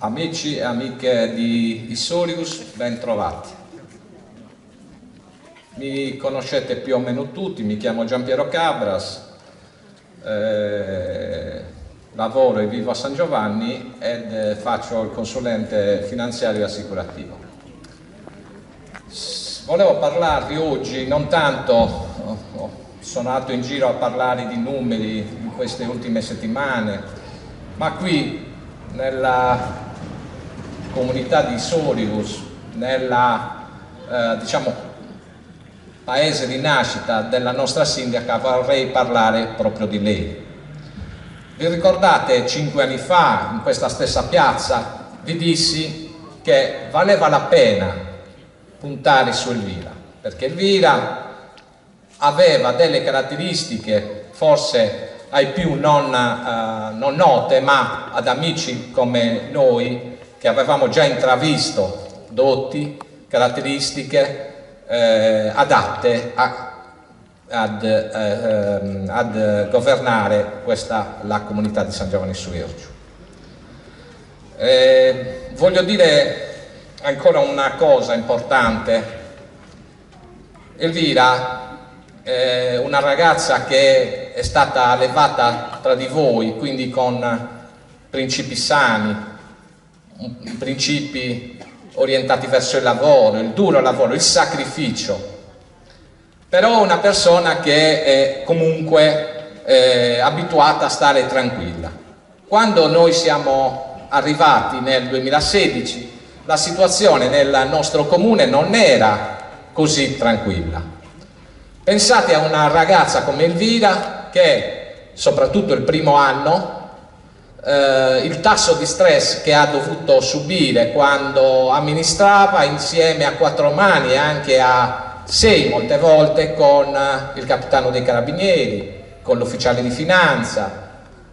Amici e amiche di Isorius, ben trovati. Mi conoscete più o meno tutti, mi chiamo Giampiero Cabras, lavoro e vivo a San Giovanni ed faccio il consulente finanziario e assicurativo. Volevo parlarvi oggi, non tanto, sono andato in giro a parlare di numeri in queste ultime settimane, ma qui nella comunità di Isorius, nella paese di nascita della nostra sindaca, vorrei parlare proprio di lei. Vi ricordate 5 anni fa, in questa stessa piazza, vi dissi che valeva la pena puntare su Elvira, perché Elvira aveva delle caratteristiche forse ai più non note, ma ad amici come noi che avevamo già intravisto doti, caratteristiche adatte ad governare la comunità di San Giovanni su Irgiu. Voglio dire ancora una cosa importante. Elvira è una ragazza che è stata allevata tra di voi, quindi con principi sani, principi orientati verso il lavoro, il duro lavoro, il sacrificio, però una persona che è comunque abituata a stare tranquilla. Quando noi siamo arrivati nel 2016, la situazione nel nostro comune non era così tranquilla. Pensate a una ragazza come Elvira che, soprattutto il primo anno, il tasso di stress che ha dovuto subire quando amministrava insieme a 4 mani e anche a 6 molte volte con il capitano dei carabinieri, con l'ufficiale di finanza,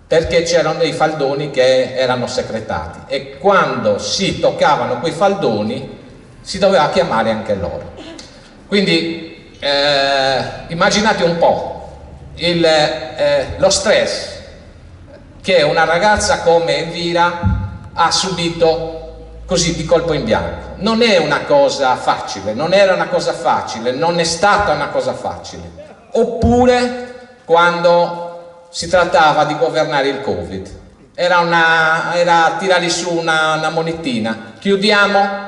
perché c'erano dei faldoni che erano secretati e quando si toccavano quei faldoni si doveva chiamare anche loro. Quindi immaginate un po' lo stress che una ragazza come Elvira ha subito così di colpo in bianco. Non è una cosa facile, non era una cosa facile, non è stata una cosa facile. Oppure quando si trattava di governare il Covid, era tirare su una monetina. Chiudiamo,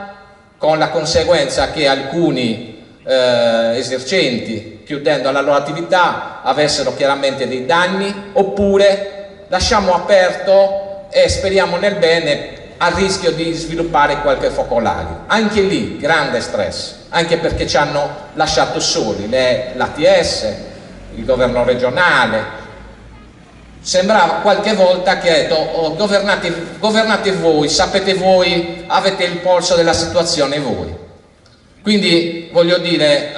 con la conseguenza che alcuni esercenti, chiudendo la loro attività, avessero chiaramente dei danni, oppure lasciamo aperto e speriamo nel bene a rischio di sviluppare qualche focolaio. Anche lì grande stress, anche perché ci hanno lasciato soli l'ATS, il governo regionale. Sembrava qualche volta che ha detto governate voi, sapete voi, avete il polso della situazione voi. Quindi voglio dire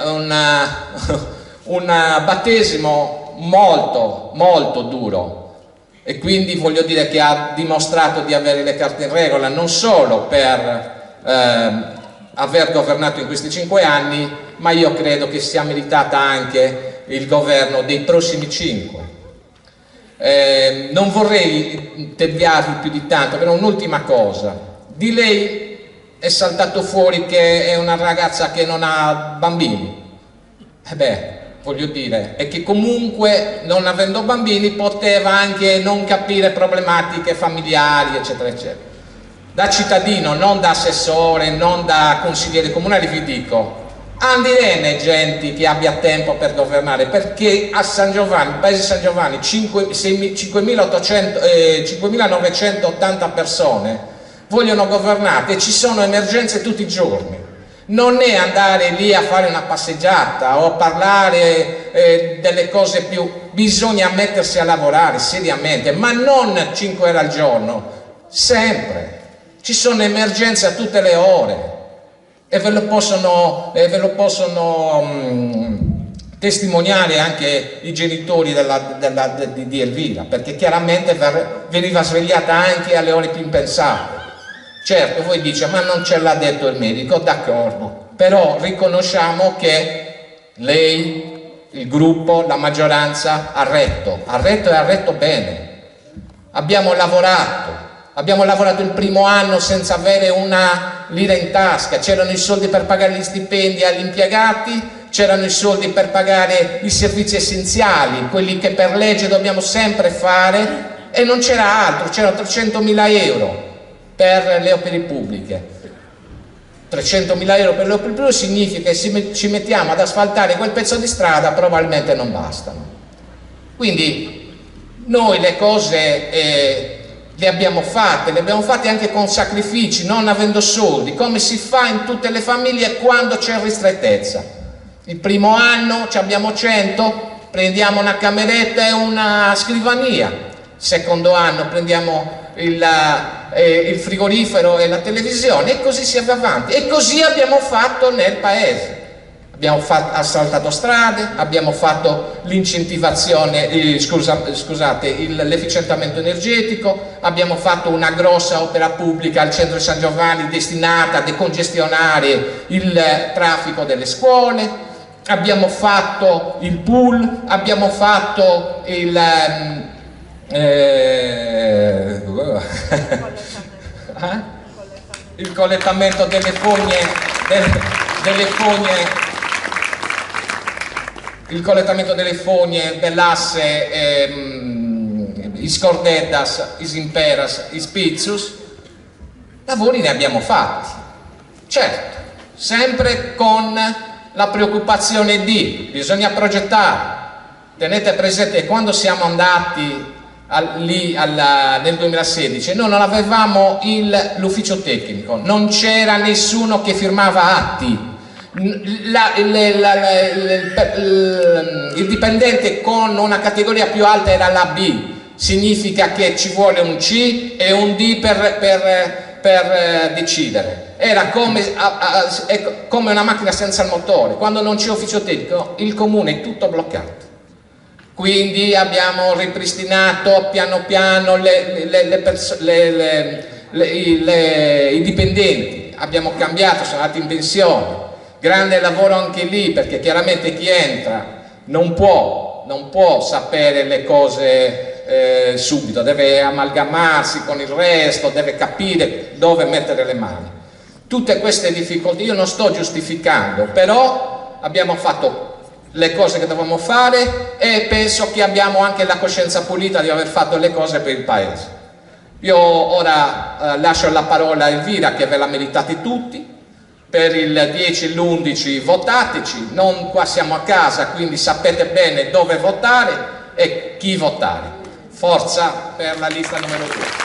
un battesimo molto molto duro. E quindi voglio dire che ha dimostrato di avere le carte in regola non solo per aver governato in questi 5 anni, ma io credo che sia meritata anche il governo dei prossimi 5. Non vorrei tediarvi più di tanto, però un'ultima cosa. Di lei è saltato fuori che è una ragazza che non ha bambini. Voglio dire, e che comunque non avendo bambini poteva anche non capire problematiche familiari, eccetera, eccetera. Da cittadino, non da assessore, non da consigliere comunale, vi dico, andirene gente che abbia tempo per governare, perché a San Giovanni, paese San Giovanni, 5.980 persone vogliono governare e ci sono emergenze tutti i giorni. Non è andare lì a fare una passeggiata o a parlare delle cose più, bisogna mettersi a lavorare seriamente, ma non 5 ore al giorno, sempre. Ci sono emergenze a tutte le ore e ve lo possono testimoniare anche i genitori di Elvira, perché chiaramente veniva svegliata anche alle ore più impensate. Certo, voi dite, ma non ce l'ha detto il medico, d'accordo, però riconosciamo che lei, il gruppo, la maggioranza ha retto bene. Abbiamo lavorato, abbiamo lavorato il primo anno senza avere una lira in tasca, c'erano i soldi per pagare gli stipendi agli impiegati, c'erano i soldi per pagare i servizi essenziali, quelli che per legge dobbiamo sempre fare, e non c'era altro, c'erano 300.000 euro per le opere pubbliche. 300.000 euro per le opere pubbliche significa che se ci mettiamo ad asfaltare quel pezzo di strada probabilmente non bastano. Quindi noi le cose le abbiamo fatte anche con sacrifici, non avendo soldi, come si fa in tutte le famiglie quando c'è ristrettezza. Il primo anno abbiamo 100, prendiamo una cameretta e una scrivania. Secondo anno prendiamo il frigorifero e la televisione, e così si va avanti. E così abbiamo fatto nel paese. Abbiamo asfaltato strade, abbiamo fatto l'incentivazione, l'efficientamento energetico, abbiamo fatto una grossa opera pubblica al centro di San Giovanni destinata a decongestionare il traffico delle scuole, abbiamo fatto il pool, abbiamo fatto il collettamento delle fogne, il collettamento delle fogne dell'asse Iscordeddas, Isimperas, Ispicius. Lavori ne abbiamo fatti, certo, sempre con la preoccupazione di bisogna progettare. Tenete presente che quando siamo andati nel 2016 noi non avevamo l'ufficio tecnico, non c'era nessuno che firmava atti. Il dipendente con una categoria più alta era la B, significa che ci vuole un C e un D per decidere. Era come una macchina senza il motore. Quando non c'è ufficio tecnico il comune è tutto bloccato. Quindi abbiamo ripristinato piano piano i dipendenti, abbiamo cambiato, sono andati in pensione. Grande lavoro anche lì, perché chiaramente chi entra non può sapere le cose subito, deve amalgamarsi con il resto, deve capire dove mettere le mani. Tutte queste difficoltà io non sto giustificando, però abbiamo fatto le cose che dovevamo fare e penso che abbiamo anche la coscienza pulita di aver fatto le cose per il paese. Io ora lascio la parola a Elvira, che ve la meritate tutti. Per il 10 e l'11 votateci, qua siamo a casa, quindi sapete bene dove votare e chi votare. Forza per la lista numero 2.